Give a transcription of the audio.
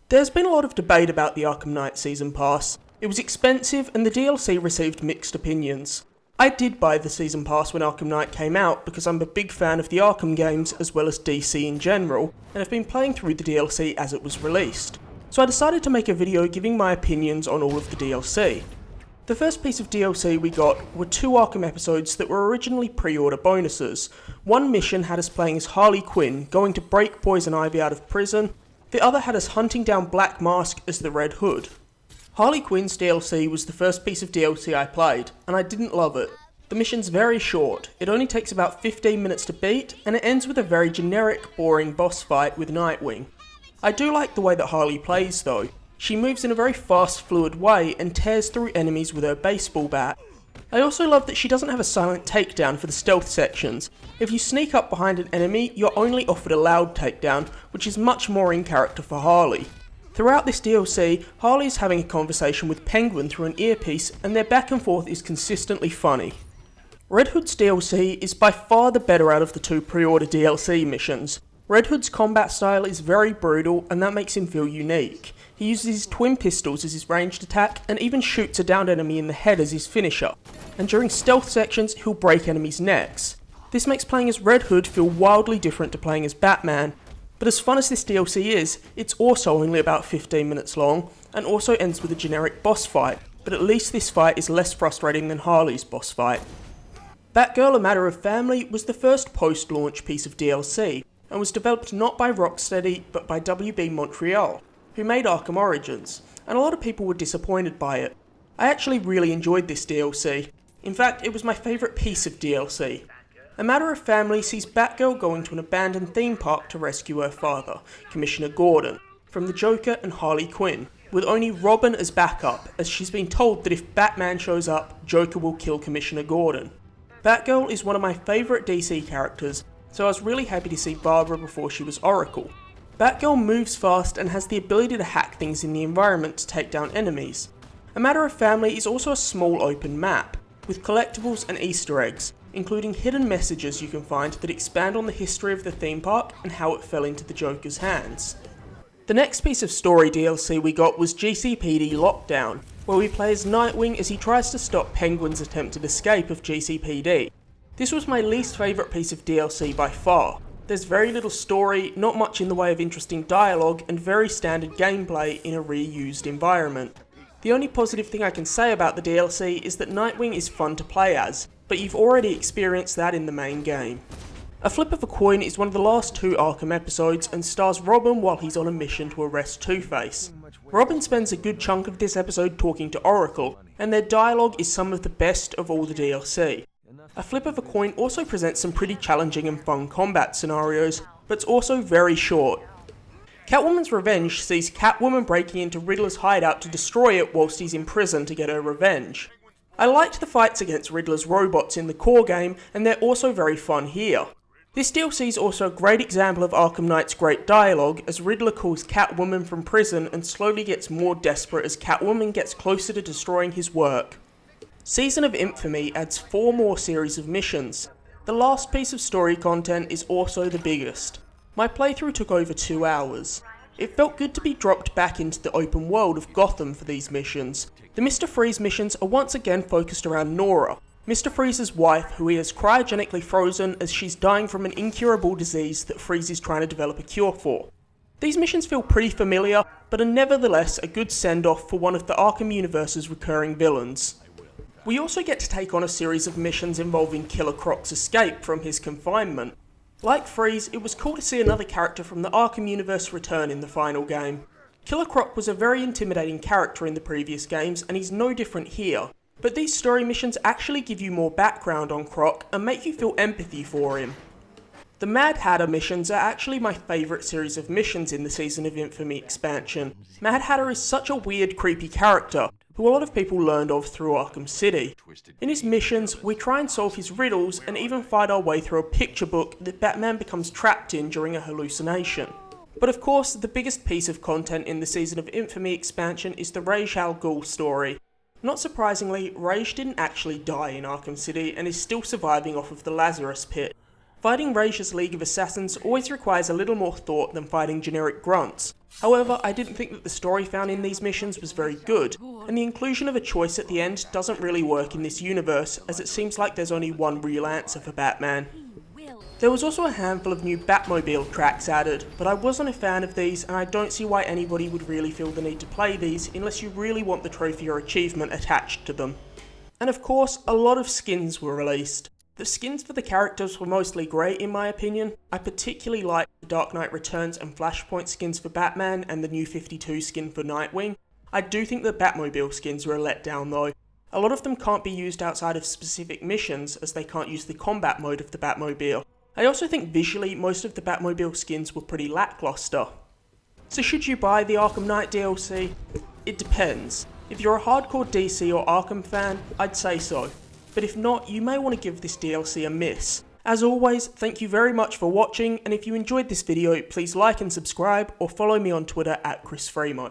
There's been a lot of debate about the Arkham Knight Season Pass. It was expensive and the DLC received mixed opinions. I did buy the Season Pass when Arkham Knight came out because I'm a big fan of the Arkham games as well as DC in general, and have been playing through the DLC as it was released. So I decided to make a video giving my opinions on all of the DLC. The first piece of DLC we got were 2 Arkham episodes that were originally pre-order bonuses. One mission had us playing as Harley Quinn, going to break Poison Ivy out of prison. The other had us hunting down Black Mask as the Red Hood. Harley Quinn's DLC was the first piece of DLC I played, and I didn't love it. The mission's very short, it only takes about 15 minutes to beat, and it ends with a very generic, boring boss fight with Nightwing. I do like the way that Harley plays though. She moves in a very fast, fluid way and tears through enemies with her baseball bat. I also love that she doesn't have a silent takedown for the stealth sections. If you sneak up behind an enemy, you're only offered a loud takedown, which is much more in character for Harley. Throughout this DLC, Harley is having a conversation with Penguin through an earpiece, and their back and forth is consistently funny. Red Hood's DLC is by far the better out of the 2 pre-order DLC missions. Red Hood's combat style is very brutal, and that makes him feel unique. He uses his twin pistols as his ranged attack, and even shoots a downed enemy in the head as his finisher. And during stealth sections, he'll break enemies' necks. This makes playing as Red Hood feel wildly different to playing as Batman. But as fun as this DLC is, it's also only about 15 minutes long, and also ends with a generic boss fight, but at least this fight is less frustrating than Harley's boss fight. Batgirl: A Matter of Family was the first post-launch piece of DLC, and was developed not by Rocksteady, but by WB Montreal, who made Arkham Origins, and a lot of people were disappointed by it. I actually really enjoyed this DLC. In fact, it was my favourite piece of DLC. A Matter of Family sees Batgirl going to an abandoned theme park to rescue her father, Commissioner Gordon, from the Joker and Harley Quinn, with only Robin as backup, as she's been told that if Batman shows up, Joker will kill Commissioner Gordon. Batgirl is one of my favourite DC characters, so I was really happy to see Barbara before she was Oracle. Batgirl moves fast and has the ability to hack things in the environment to take down enemies. A Matter of Family is also a small open map, with collectibles and Easter eggs, including hidden messages you can find that expand on the history of the theme park and how it fell into the Joker's hands. The next piece of story DLC we got was GCPD Lockdown, where we play as Nightwing as he tries to stop Penguin's attempted escape of GCPD. This was my least favourite piece of DLC by far. There's very little story, not much in the way of interesting dialogue, and very standard gameplay in a reused environment. The only positive thing I can say about the DLC is that Nightwing is fun to play as, but you've already experienced that in the main game. A Flip of a Coin is one of the last 2 Arkham episodes and stars Robin while he's on a mission to arrest Two-Face. Robin spends a good chunk of this episode talking to Oracle, and their dialogue is some of the best of all the DLC. A Flip of a Coin also presents some pretty challenging and fun combat scenarios, but it's also very short. Catwoman's Revenge sees Catwoman breaking into Riddler's hideout to destroy it whilst he's in prison to get her revenge. I liked the fights against Riddler's robots in the core game, and they're also very fun here. This DLC is also a great example of Arkham Knight's great dialogue, as Riddler calls Catwoman from prison and slowly gets more desperate as Catwoman gets closer to destroying his work. Season of Infamy adds 4 more series of missions. The last piece of story content is also the biggest. My playthrough took over 2 hours. It felt good to be dropped back into the open world of Gotham for these missions. The Mr. Freeze missions are once again focused around Nora, Mr. Freeze's wife, who he has cryogenically frozen as she's dying from an incurable disease that Freeze is trying to develop a cure for. These missions feel pretty familiar, but are nevertheless a good send-off for one of the Arkham universe's recurring villains. We also get to take on a series of missions involving Killer Croc's escape from his confinement. Like Freeze, it was cool to see another character from the Arkham universe return in the final game. Killer Croc was a very intimidating character in the previous games, and he's no different here. But these story missions actually give you more background on Croc and make you feel empathy for him. The Mad Hatter missions are actually my favourite series of missions in the Season of Infamy expansion. Mad Hatter is such a weird, creepy character, who a lot of people learned of through Arkham City. In his missions, we try and solve his riddles and even fight our way through a picture book that Batman becomes trapped in during a hallucination. But of course, the biggest piece of content in the Season of Infamy expansion is the Ra's al Ghul story. Not surprisingly, Rage didn't actually die in Arkham City and is still surviving off of the Lazarus Pit. Fighting Ray's League of Assassins always requires a little more thought than fighting generic grunts. However, I didn't think that the story found in these missions was very good, and the inclusion of a choice at the end doesn't really work in this universe, as it seems like there's only one real answer for Batman. There was also a handful of new Batmobile tracks added, but I wasn't a fan of these, and I don't see why anybody would really feel the need to play these unless you really want the trophy or achievement attached to them. And of course, a lot of skins were released. The skins for the characters were mostly great in my opinion. I particularly liked the Dark Knight Returns and Flashpoint skins for Batman and the New 52 skin for Nightwing. I do think the Batmobile skins were a letdown though. A lot of them can't be used outside of specific missions as they can't use the combat mode of the Batmobile. I also think visually most of the Batmobile skins were pretty lackluster. So should you buy the Arkham Knight DLC? It depends. If you're a hardcore DC or Arkham fan, I'd say so. But if not, you may want to give this DLC a miss. As always, thank you very much for watching, and if you enjoyed this video, please like and subscribe or follow me on Twitter @ChrisFremont.